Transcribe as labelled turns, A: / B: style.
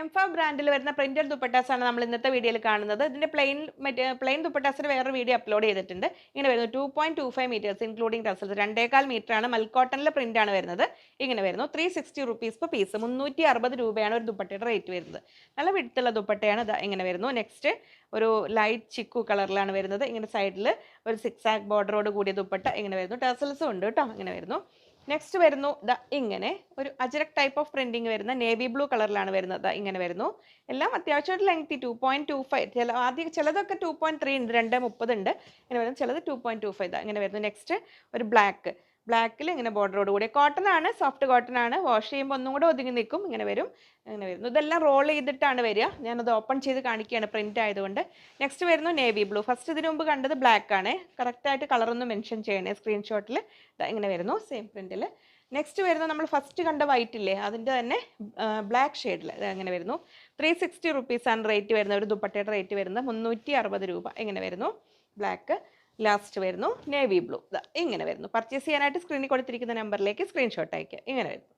A: എംഫ ബ്രാൻഡിൽ വരുന്ന പ്രിന്റഡ് ദുപ്പട്ടാസ് ആണ് നമ്മൾ ഇന്നത്തെ വീഡിയോയിൽ കാണുന്നത്. ഇതിന്റെ പ്ലെയിൻ ദുപ്പട്ടാസിന് വേറെ വീഡിയോ അപ്ലോഡ് ചെയ്തിട്ടുണ്ട്. ഇങ്ങനെ വരുന്നു 2.25 മീറ്റേഴ്സ് ഇൻക്ലൂഡിംഗ് ടസൽസ് 2.25 മീറ്റർ ആണ്. മൽക്കോട്ടണിലെ പ്രിന്റ് ആണ് വരുന്നത്. ഇങ്ങനെ വരുന്നു 360 റുപ്പീസ് per പീസ്. 360 രൂപയാണ് ഒരു ദുപ്പട്ടയുടെ റേറ്റ് വരുന്നത്. നല്ല വിടുത്തുള്ള ദുപ്പട്ടയാണ്. ഇങ്ങനെ വരുന്നു. നെക്സ്റ്റ് ഒരു ലൈറ്റ് ചിക്കു കളറിലാണ് വരുന്നത്. ഇങ്ങനെ സൈഡിൽ ഒരു സിക്സാക് ബോർഡറോട് കൂടിയ ദുപ്പട്ട ഇങ്ങനെ വരുന്നു. ടസൽസും ഉണ്ട് കേട്ടോ. ഇങ്ങനെ വരുന്നു. നെക്സ്റ്റ് വരുന്നു ഇങ്ങനെ ഒരു അജരക് ടൈപ്പ് ഓഫ് പ്രിന്റിങ് വരുന്ന നേവി ബ്ലൂ കളറിലാണ് വരുന്നത്. ഇങ്ങനെ വരുന്നു. എല്ലാം അത്യാവശ്യമായിട്ട് ലെങ്തി 2.25 ചിലതൊക്കെ 2.3 ഉണ്ട്, 2.30 ഉണ്ട്. ഇങ്ങനെ വരുന്നത് ചിലത് 2.25 ഇങ്ങനെ വരുന്നു. നെക്സ്റ്റ് ഒരു ബ്ലാക്കിൽ ഇങ്ങനെ ബോർഡറോട് കൂടി കോട്ടൺ ആണ്, സോഫ്റ്റ് കോട്ടൺ ആണ്. വാഷ് ചെയ്യുമ്പോൾ ഒന്നും കൂടെ ഒതുങ്ങി നിൽക്കും. ഇങ്ങനെ വരും. ഇങ്ങനെ വരുന്നു. ഇതെല്ലാം റോൾ ചെയ്തിട്ടാണ് വരിക. ഞാനത് ഓപ്പൺ ചെയ്ത് കാണിക്കുകയാണ് പ്രിന്റ് ആയതുകൊണ്ട്. നെക്സ്റ്റ് വരുന്നു നേവി ബ്ലൂ. ഫസ്റ്റ് ഇതിനു മുമ്പ് കണ്ടത് ബ്ലാക്ക് ആണ്. കറക്റ്റായിട്ട് കളറൊന്നും മെൻഷൻ ചെയ്യണേ സ്ക്രീൻഷോട്ടിൽ. ഇങ്ങനെ വരുന്നു സെയിം പ്രിന്റിൽ. നെക്സ്റ്റ് വരുന്നത് നമ്മൾ ഫസ്റ്റ് കണ്ട വൈറ്റ് ഇല്ലേ, അതിൻ്റെ തന്നെ ബ്ലാക്ക് ഷെയ്ഡിൽ അങ്ങനെ വരുന്നു. 360 റുപ്പീസാണ് റേറ്റ് വരുന്നത്. ഒരു ദുപ്പട്ടയുടെ റേറ്റ് വരുന്നത് 360 രൂപ. ഇങ്ങനെ വരുന്നു. ബ്ലാക്ക് ലാസ്റ്റ് വരുന്നു നേവി ബ്ലൂ. ഇങ്ങനെ വരുന്നു. പർച്ചേസ് ചെയ്യാനായിട്ട് സ്ക്രീനിൽ കൊടുത്തിരിക്കുന്ന നമ്പറിലേക്ക് സ്ക്രീൻഷോട്ട് അയക്കുക. ഇങ്ങനെ വരുന്നു.